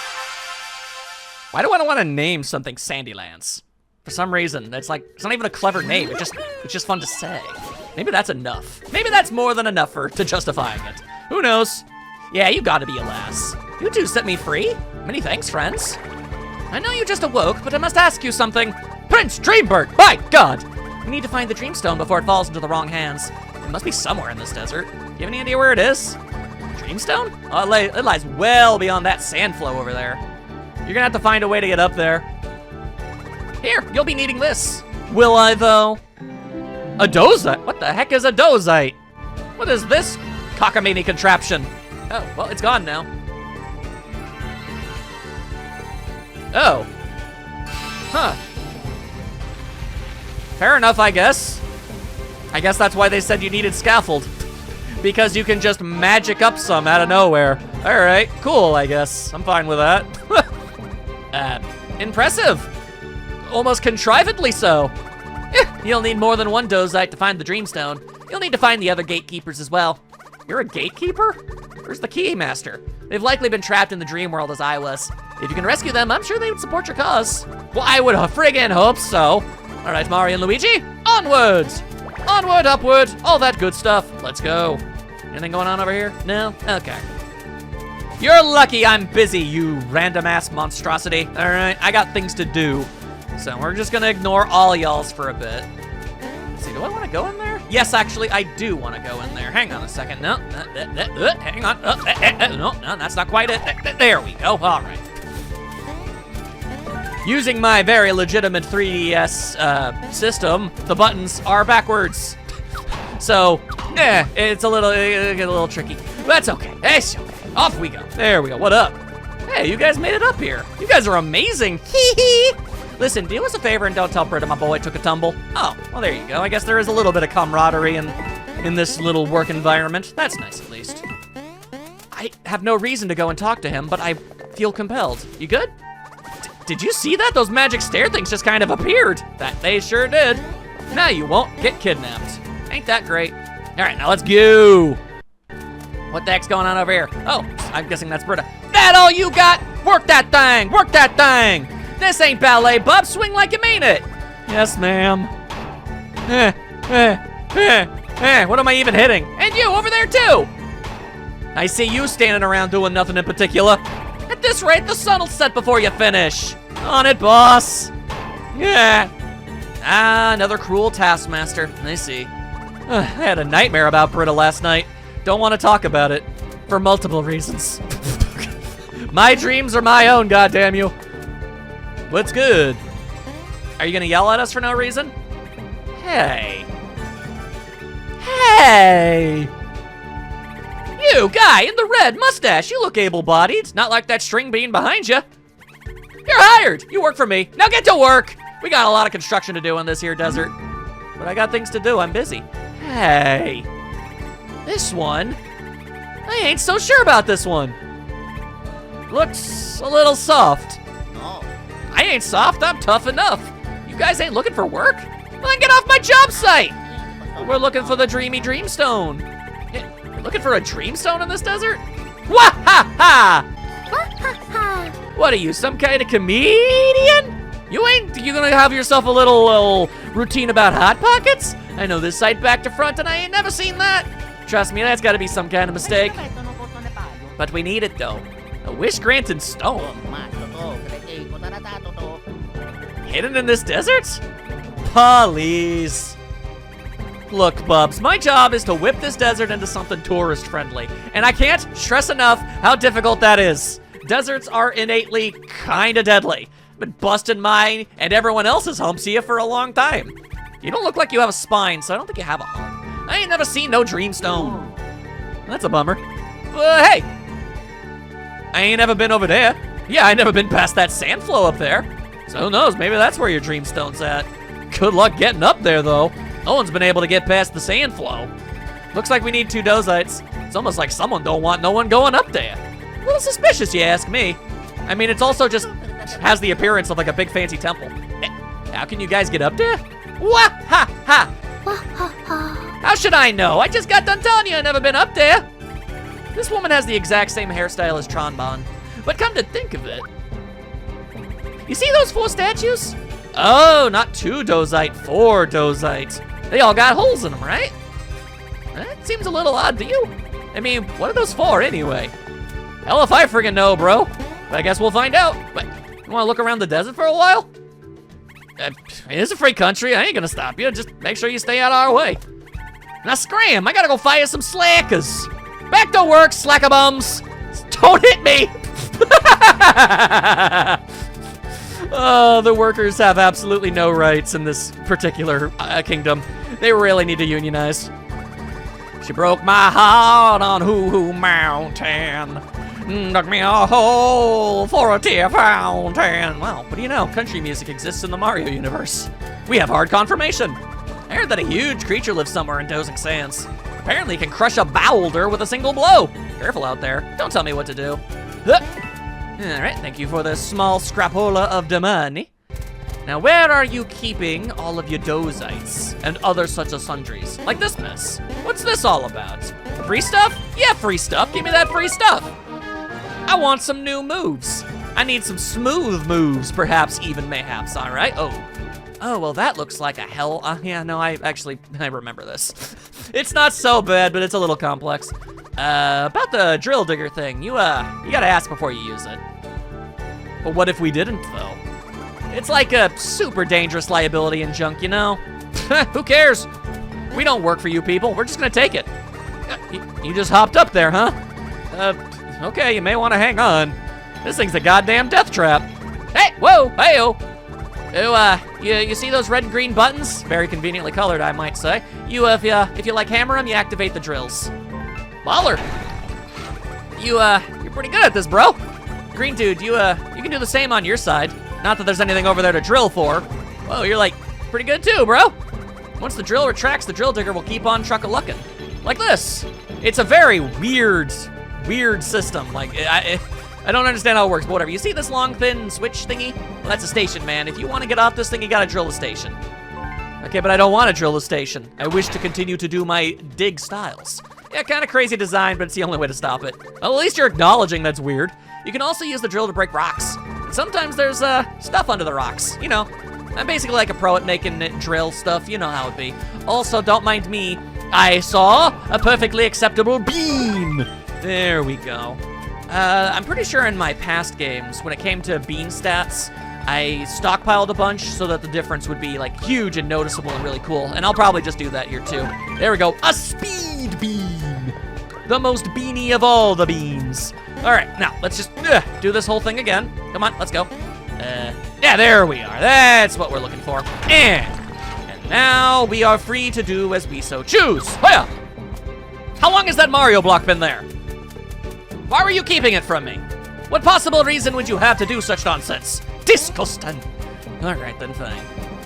[SPEAKER 1] Why do I want to name something Sandylands? For some reason, it's not even a clever name. It's just fun to say. Maybe that's enough. Maybe that's more than enough to justifying it. Who knows? Yeah, you gotta be a lass. You two set me free. Many thanks, friends. I know you just awoke, but I must ask you something. Prince Dreambird, by God! We need to find the Dreamstone before it falls into the wrong hands. It must be somewhere in this desert. Do you have any idea where it is? Dreamstone? Oh, it lies well beyond that sand flow over there. You're gonna have to find a way to get up there. Here, you'll be needing this. Will I, though? A dozite? What the heck is a dozite? What is this cockamamie contraption? Oh, well, it's gone now. Oh. Huh. Fair enough, I guess. I guess that's why they said you needed scaffold. Because you can just magic up some out of nowhere. All right, cool, I guess. I'm fine with that. Impressive. Almost contrivedly so. You'll need more than one dozite to find the Dreamstone. You'll need to find the other gatekeepers as well. You're a gatekeeper? Where's the Keymaster? They've likely been trapped in the dream world as I was. If you can rescue them, I'm sure they would support your cause. Well, I would friggin' hope so. All right, Mario and Luigi, onwards. Onward, upward, all that good stuff. Let's go. Anything going on over here? No? Okay. You're lucky I'm busy, you random-ass monstrosity. All right, I got things to do. So we're just gonna ignore all y'alls for a bit. Let's see, do I wanna go in there? Yes, actually, I do wanna go in there. Hang on a second. No, hang on. No, that's not quite it. There we go, all right. Using my very legitimate 3DS system, the buttons are backwards. So, it's a little tricky. But that's okay. It's okay. Off we go. There we go. What up? Hey, you guys made it up here. You guys are amazing. Hee hee. Listen, do us a favor and don't tell Britta my boy took a tumble. Oh, well, there you go. I guess there is a little bit of camaraderie in this little work environment. That's nice, at least. I have no reason to go and talk to him, but I feel compelled. You good? Did you see that? Those magic stair things just kind of appeared. That they sure did. Now you won't get kidnapped. Ain't that great? All right, now let's go. What the heck's going on over here? Oh, I'm guessing that's Britta. That all you got? Work that thing, work that thing. This ain't ballet, bub. Swing like you mean it. Yes, ma'am. What am I even hitting? And you over there too. I see you standing around doing nothing in particular. At this rate, the sun'll set before you finish. On it, boss. Yeah. Ah, another cruel taskmaster. I see. I had a nightmare about Britta last night. Don't want to talk about it. For multiple reasons. My dreams are my own, goddamn you. What's good? Are you gonna yell at us for no reason? Hey. Hey! You, guy in the red mustache, you look able-bodied. Not like that string bean behind you. You're hired. You work for me. Now get to work. We got a lot of construction to do in this here desert. But I got things to do. I'm busy. Hey. This one? I ain't so sure about this one. Looks a little soft. I ain't soft. I'm tough enough. You guys ain't looking for work? Well, then get off my job site. We're looking for the dreamy dreamstone. You're looking for a dreamstone in this desert? Wah ha ha! What are you, some kind of comedian? You gonna have yourself a little routine about Hot Pockets? I know this site back to front and I ain't never seen that. Trust me, that's gotta be some kind of mistake. But we need it though. A wish granted stone. Hidden in this desert? Please. Look, Bubs, my job is to whip this desert into something tourist friendly. And I can't stress enough how difficult that is. Deserts are innately kinda deadly. Been busting mine and everyone else's humps here for a long time. You don't look like you have a spine, so I don't think you have a hump. I ain't never seen no dreamstone. That's a bummer. Hey! I ain't ever been over there. Yeah, I never been past that sand flow up there. So who knows, maybe that's where your dreamstone's at. Good luck getting up there, though. No one's been able to get past the sand flow. Looks like we need 2 dozites. It's almost like someone don't want no one going up there. A little suspicious, you ask me. I mean, it's also just has the appearance of like a big fancy temple. How can you guys get up there? Wah ha ha! How should I know? I just got done telling you I've never been up there. This woman has the exact same hairstyle as Tronbon. But come to think of it, you see those 4 statues? Oh, not 2 dozite, 4 dozite. They all got holes in them, right? That seems a little odd to you. I mean, what are those for anyway? Hell if I friggin' know, bro. But I guess we'll find out. But you wanna look around the desert for a while? It's a free country, I ain't gonna stop you. Just make sure you stay out of our way. Now scram, I gotta go fire some slackers. Back to work, slacker bums. Don't hit me. The workers have absolutely no rights in this particular kingdom. They really need to unionize. She broke my heart on Hoo-Hoo Mountain. Dug me a hole for a tear fountain. Well, what do you know? Country music exists in the Mario universe. We have hard confirmation. I heard that a huge creature lives somewhere in Dozing Sands. Apparently can crush a boulder with a single blow. Careful out there. Don't tell me what to do. All right, thank you for the small scrapola of the money. Now, where are you keeping all of your dozites and other such a sundries? Like this mess. What's this all about? Free stuff? Yeah, free stuff. Give me that free stuff. I want some new moves. I need some smooth moves, perhaps even mayhaps, all right? Oh, well, that looks like a hell. Yeah, no, I remember this. It's not so bad, but it's a little complex. About the drill digger thing, you gotta ask before you use it. But what if we didn't, though? It's like a super dangerous liability and junk, you know? Who cares? We don't work for you people, we're just gonna take it. You just hopped up there, huh? Okay, you may wanna hang on. This thing's a goddamn death trap. Hey, whoa, hey-oh. You see those red and green buttons? Very conveniently colored, I might say. If you like hammer them, you activate the drills. Baller. You're pretty good at this, bro. Green dude, you can do the same on your side. Not that there's anything over there to drill for. Whoa, you're like pretty good too, bro. Once the drill retracts, the drill digger will keep on truck-a-luckin'. Like this. It's a very weird system. Like, I don't understand how it works, but whatever. You see this long, thin switch thingy? Well, that's a station, man. If you want to get off this thing, you gotta drill the station. Okay, but I don't want to drill the station. I wish to continue to do my dig styles. Yeah, kind of crazy design, but it's the only way to stop it. Well, at least you're acknowledging that's weird. You can also use the drill to break rocks. Sometimes there's stuff under the rocks, you know. I'm basically like a pro at making it drill stuff, you know how it be. Also, don't mind me, I saw a perfectly acceptable bean. There we go. I'm pretty sure in my past games, when it came to bean stats, I stockpiled a bunch so that the difference would be like huge and noticeable and really cool. And I'll probably just do that here too. There we go, a speed bean. The most beanie of all the beans. All right, now let's just do this whole thing again. Come on, let's go. Yeah, there we are. That's what we're looking for. And now we are free to do as we so choose. Hiya! How long has that Mario block been there? Why were you keeping it from me? What possible reason would you have to do such nonsense? Disgusting. All right, then fine.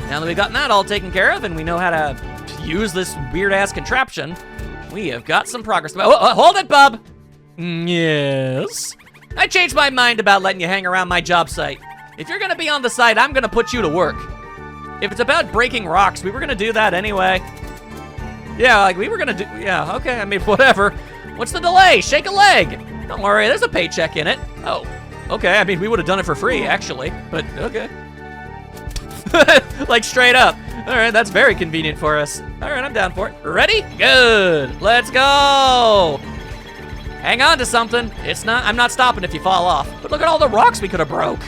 [SPEAKER 1] Now that we've gotten that all taken care of and we know how to use this weird-ass contraption, we have got some progress. Hold it, bub. Yes? I changed my mind about letting you hang around my job site. If you're gonna be on the site, I'm gonna put you to work. If it's about breaking rocks, we were gonna do that anyway. Yeah, like we were gonna do, yeah, okay, I mean, whatever. What's the delay? Shake a leg. Don't worry, there's a paycheck in it. Oh, okay, I mean, we would have done it for free, actually, but okay. Like, straight up. All right, that's very convenient for us. All right, I'm down for it. Ready? Good, let's go. Hang on to something. I'm not stopping if you fall off. But look at all the rocks we could have broke.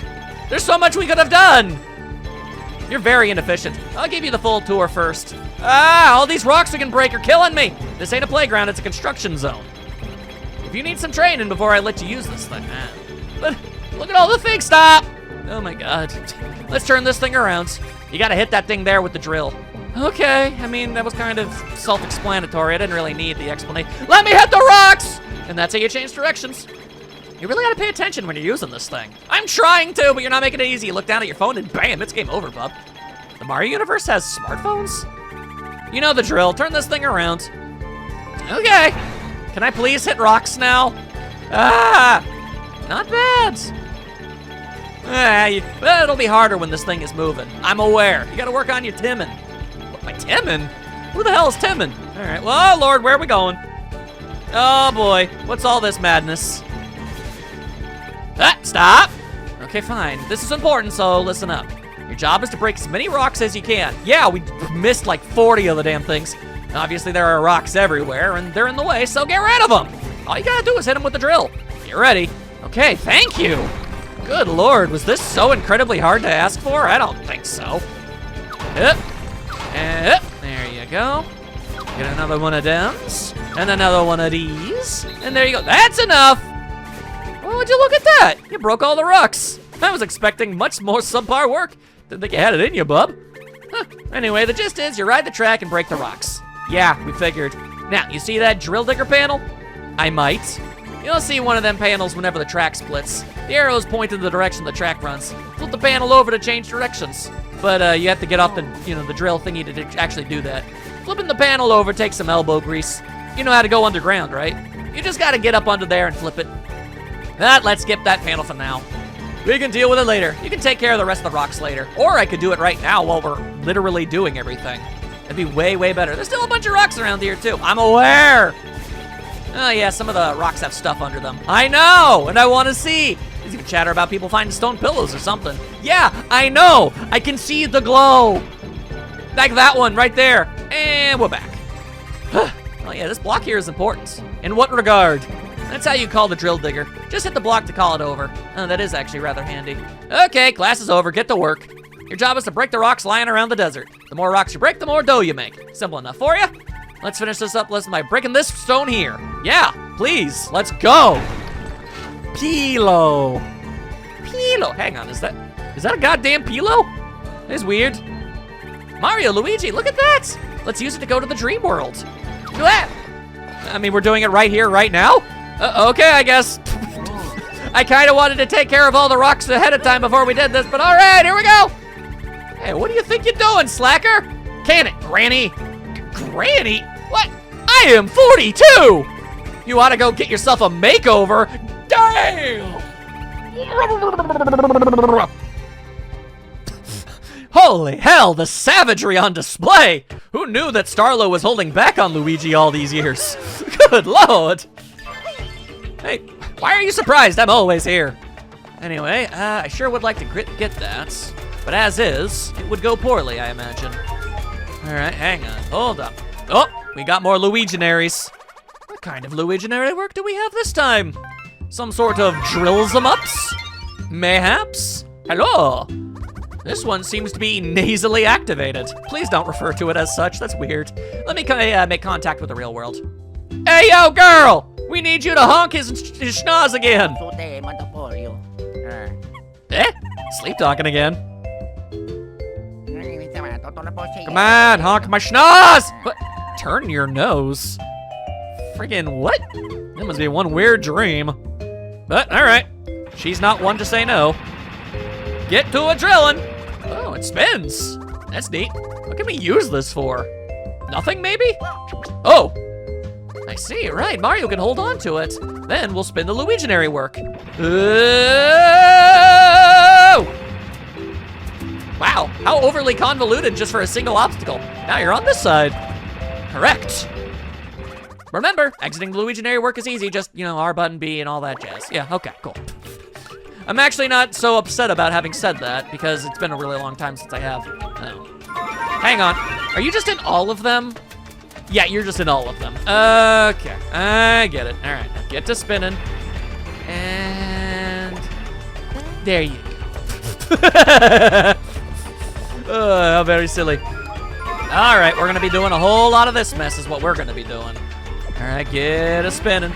[SPEAKER 1] There's so much we could have done. You're very inefficient. I'll give you the full tour first. Ah, all these rocks we can break are killing me. This ain't a playground, it's a construction zone. If you need some training before I let you use this thing, But look at all the things, stop! Oh my God. Let's turn this thing around. You gotta hit that thing there with the drill. Okay, I mean, that was kind of self-explanatory. I didn't really need the explanation. Let me hit the rocks! And that's how you change directions. You really gotta pay attention when you're using this thing. I'm trying to, but you're not making it easy. You look down at your phone and bam, it's game over, bub. The Mario universe has smartphones? You know the drill, turn this thing around. Okay. Can I please hit rocks now? Ah, not bad. Well, it'll be harder when this thing is moving. I'm aware. You gotta work on your Timmin. What, my Timmin? Who the hell is Timmin? All right, well, Lord, where are we going? Oh boy, what's all this madness? Ah, stop! Okay, fine. This is important, so listen up. Your job is to break as many rocks as you can. Yeah, we missed like 40 of the damn things. Obviously, there are rocks everywhere, and they're in the way, so get rid of them. All you gotta do is hit them with the drill. Get ready. Okay, thank you. Good Lord, was this so incredibly hard to ask for? I don't think so. There you go. Get another one of them, and another one of these, and there you go. That's enough. Well, would you look at that? You broke all the rocks. I was expecting much more subpar work. Didn't think you had it in you, bub. Huh. Anyway, the gist is you ride the track and break the rocks. Yeah, we figured. Now, you see that drill digger panel? I might. You'll see one of them panels whenever the track splits. The arrows point in the direction the track runs. Flip the panel over to change directions. But you have to get off the, the drill thingy to actually do that. Flipping the panel over takes some elbow grease. You know how to go underground, right? You just gotta get up under there and flip it. Let's skip that panel for now. We can deal with it later. You can take care of the rest of the rocks later. Or I could do it right now while we're literally doing everything. That'd be way, way better. There's still a bunch of rocks around here too. I'm aware. Oh yeah, some of the rocks have stuff under them. I know, and I want to see. There's even chatter about people finding stone pillows or something. Yeah, I know. I can see the glow. Like that one right there. And we're back. Oh yeah, this block here is important. In what regard? That's how you call the drill digger. Just hit the block to call it over. Oh, that is actually rather handy. Okay, class is over, get to work. Your job is to break the rocks lying around the desert. The more rocks you break, the more dough you make. Simple enough for you. Let's finish this up by breaking this stone here. Yeah, please, let's go. Pilo. Pilo, hang on, is that a goddamn Pilo? That is weird. Mario, Luigi, look at that. Let's use it to go to the dream world. Look at that. I mean, we're doing it right here, right now? Okay, I guess. I kind of wanted to take care of all the rocks ahead of time before we did this, but all right, here we go. Hey, what do you think you're doing, slacker? Can it, Granny? Granny? What? I am 42! You ought to go get yourself a makeover. Damn! Holy hell, the savagery on display! Who knew that Starlo was holding back on Luigi all these years? Good lord! Hey, why are you surprised? I'm always here. Anyway, I sure would like to get that. But as is, it would go poorly, I imagine. Alright, hang on, hold up. Oh, we got more Luiginaries. What kind of Luiginary work do we have this time? Some sort of drill-em-ups? Mayhaps? Hello? This one seems to be nasally activated. Please don't refer to it as such, that's weird. Let me make contact with the real world. Hey, yo, girl! We need you to honk his schnoz again. Eh? Sleep talking again. Come on, honk my schnoz! What? Turn your nose. Friggin' what? That must be one weird dream. But, alright. She's not one to say no. Get to a drillin'. Oh, it spins. That's neat. What can we use this for? Nothing, maybe? Oh. I see, right. Mario can hold on to it. Then we'll spin the Luiginary work. Oh! Wow, how overly convoluted just for a single obstacle. Now you're on this side. Correct. Remember, exiting the Luiginary work is easy. Just, you know, R button, B, and all that jazz. Yeah, okay, cool. I'm actually not so upset about having said that because it's been a really long time since I have. Oh. Hang on, are you just in all of them? Yeah, you're just in all of them. Okay, I get it. All right, now get to spinning. And there you go. Oh, how very silly. All right, we're gonna be doing a whole lot of this mess is what we're gonna be doing. All right, get a spinning.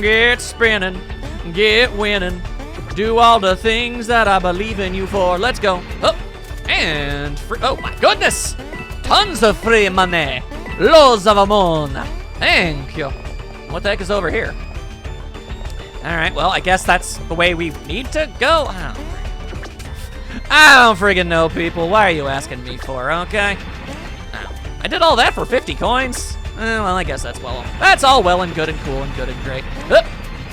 [SPEAKER 1] Get spinning. Get winning. Do all the things that I believe in you for. Let's go. Oh, and free. Oh my goodness. Tons of free money. Loads of amon. Thank you. What the heck is over here? All right, well, I guess that's the way we need to go. I don't friggin' know, people. Why are you asking me for, okay? Oh, I did all that for 50 coins? Well, I guess that's all well and good and cool and good and great. Oh,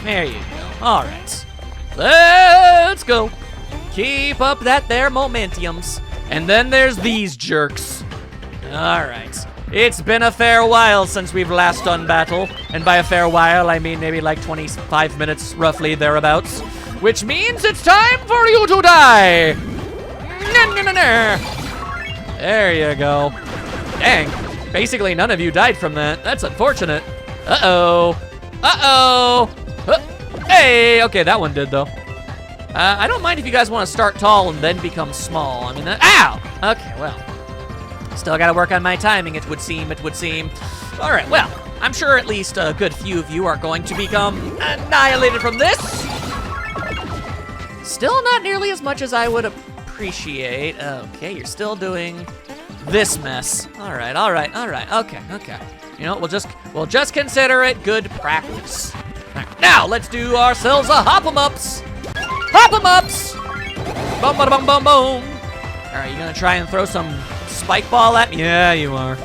[SPEAKER 1] there you go. All right. Let's go. Keep up that there momentums. And then there's these jerks. All right. It's been a fair while since we've last done battle. And by a fair while, I mean maybe like 25 minutes, roughly thereabouts. Which means it's time for you to die. There you go. Dang. Basically, none of you died from that. That's unfortunate. Uh-oh. Uh-oh. Hey, okay, that one did, though. I don't mind if you guys want to start tall and then become small. I mean, ow! Okay, well. Still gotta work on my timing, it would seem. All right, well, I'm sure at least a good few of you are going to become annihilated from this. Still not nearly as much as I would appreciate. Okay, you're still doing this mess. All right, okay. You know, we'll just consider it good practice. Right, now, let's do ourselves a hop-em-ups. Hop-em-ups! Boom, bada, boom, boom, boom. All right, you gonna try and throw some spike ball at me? Yeah, you are.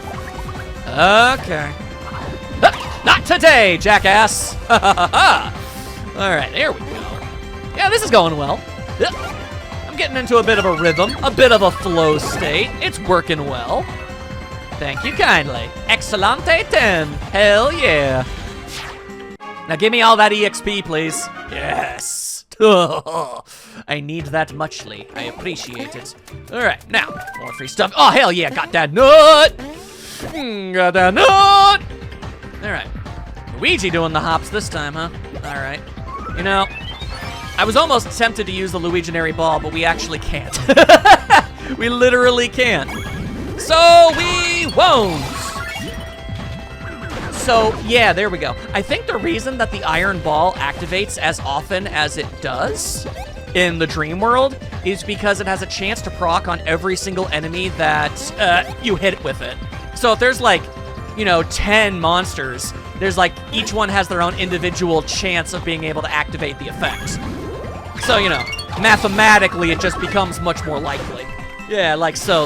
[SPEAKER 1] Okay. Not today, jackass. All right, there we go. Yeah, this is going well. I'm getting into a bit of a rhythm, a bit of a flow state. It's working well. Thank you kindly. Excellente 10. Hell yeah. Now give me all that EXP, please. Yes. I need that muchly. I appreciate it. All right, now, more free stuff. Oh, hell yeah, got that nut. Got that nut. All right. Luigi doing the hops this time, huh? All right. You know, I was almost tempted to use the Luiginary ball, but we actually can't. We literally can't. So we won't. So, yeah, there we go. I think the reason that the iron ball activates as often as it does in the dream world is because it has a chance to proc on every single enemy that you hit with it. So if there's like, you know, 10 monsters, there's like, each one has their own individual chance of being able to activate the effect. So, you know, mathematically, it just becomes much more likely. Yeah, like so.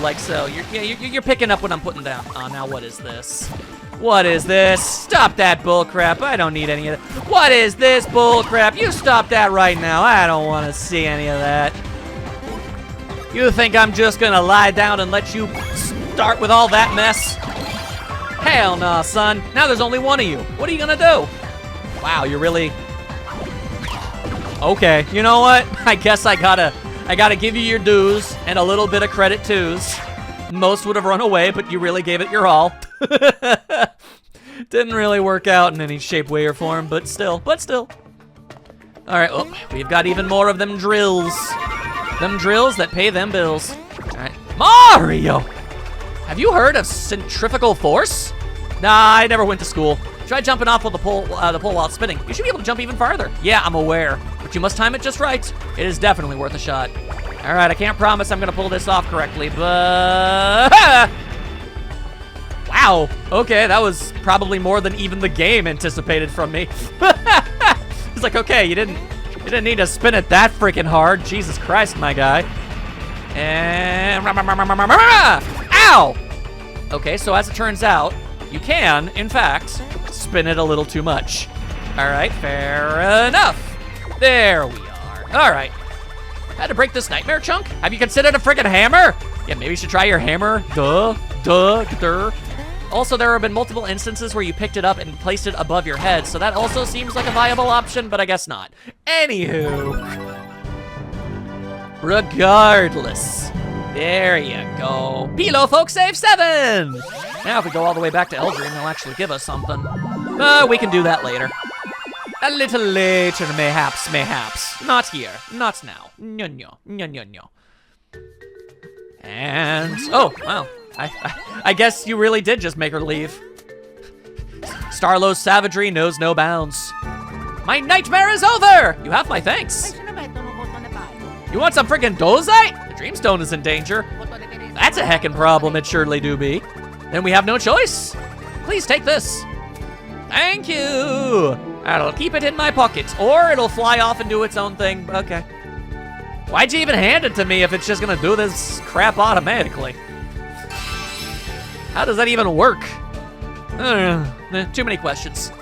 [SPEAKER 1] You're picking up what I'm putting down. Oh, now what is this? What is this? Stop that bullcrap. I don't need any of that. What is this bullcrap? You stop that right now. I don't want to see any of that. You think I'm just gonna lie down and let you start with all that mess? Hell no, son. Now there's only one of you. What are you gonna do? Wow, you're really... Okay, you know what? I guess I gotta give you your dues and a little bit of credit twos. Most would have run away, but you really gave it your all. Didn't really work out in any shape, way, or form, but still. All right, oh, we've got even more of them drills. Them drills that pay them bills. All right, Mario! Have you heard of centrifugal force? Nah, I never went to school. Try jumping off of the pole while spinning. You should be able to jump even farther. Yeah, I'm aware, but you must time it just right. It is definitely worth a shot. All right, I can't promise I'm gonna pull this off correctly, but... Wow, okay, that was probably more than even the game anticipated from me. It's like, okay, you didn't need to spin it that freaking hard. Jesus Christ, my guy. And... Ow! Okay, so as it turns out, you can, in fact, spin it a little too much. All right, fair enough. There we are. All right. Had to break this nightmare chunk? Have you considered a friggin' hammer? Yeah, maybe you should try your hammer. Duh. Also, there have been multiple instances where you picked it up and placed it above your head, so that also seems like a viable option, but I guess not. Anywho. Regardless. There you go. Pilo folk save 7! Now if we go all the way back to Eldream, they'll actually give us something. We can do that later. A little later, mayhaps. Not here, not now. No. And, oh, wow. I guess you really did just make her leave. Starlow's savagery knows no bounds. My nightmare is over! You have my thanks. You want some freaking dozite? The Dreamstone is in danger. That's a heckin' problem, it surely do be. Then we have no choice. Please take this. Thank you. I'll keep it in my pocket, or it'll fly off and do its own thing. Okay. Why'd you even hand it to me if it's just gonna do this crap automatically? How does that even work? Too many questions.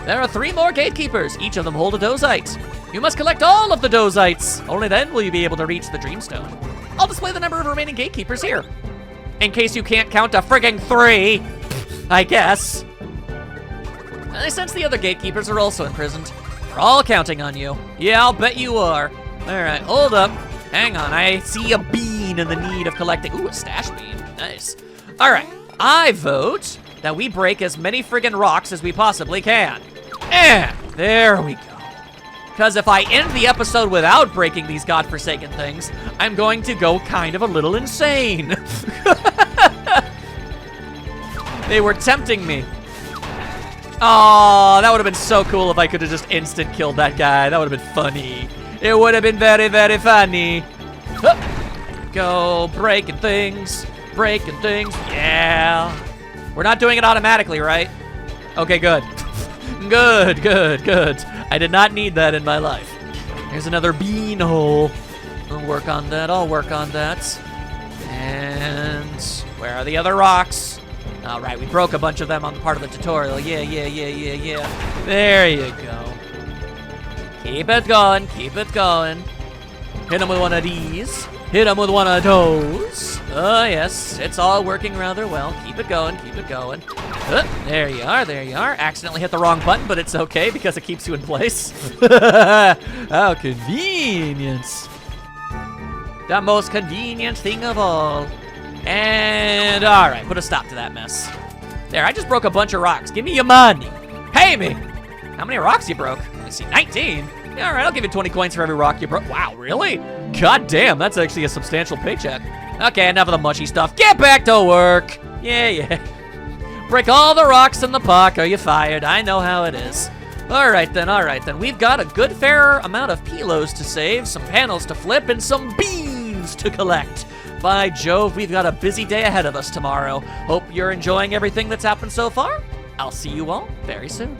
[SPEAKER 1] There are 3 more gatekeepers. Each of them hold a dozite. You must collect all of the dozites. Only then will you be able to reach the Dreamstone. I'll display the number of remaining gatekeepers here. In case you can't count to frigging 3, I guess. I sense the other gatekeepers are also imprisoned. We're all counting on you. Yeah, I'll bet you are. All right, hold up. Hang on, I see a bean in the need of collecting. Ooh, a stash bean, nice. All right, I vote that we break as many friggin' rocks as we possibly can. And there we go. Because if I end the episode without breaking these godforsaken things, I'm going to go kind of a little insane. They were tempting me. Oh, that would have been so cool if I could have just instant killed that guy. That would have been funny. It would have been very, very funny. Go, breaking things. Yeah. We're not doing it automatically, right? Okay, good. Good. I did not need that in my life. Here's another bean hole. I'll work on that. And where are the other rocks? All right, we broke a bunch of them on the part of the tutorial. Yeah. There you go. Keep it going. Hit him with one of these. Hit him with one of those. Oh, yes, it's all working rather well. Keep it going. There you are. Accidentally hit the wrong button, but it's okay because it keeps you in place. How convenient. The most convenient thing of all. And, all right, put a stop to that mess. There, I just broke a bunch of rocks. Give me your money. Pay me. How many rocks you broke? Let's see, 19. Yeah, all right, I'll give you 20 coins for every rock you broke. Wow, really? God damn, that's actually a substantial paycheck. Okay, enough of the mushy stuff. Get back to work. Yeah. Break all the rocks in the park or you're fired. I know how it is. All right then. We've got a good fair amount of pilos to save, some panels to flip, and some beans to collect. By Jove, we've got a busy day ahead of us tomorrow. Hope you're enjoying everything that's happened so far. I'll see you all very soon.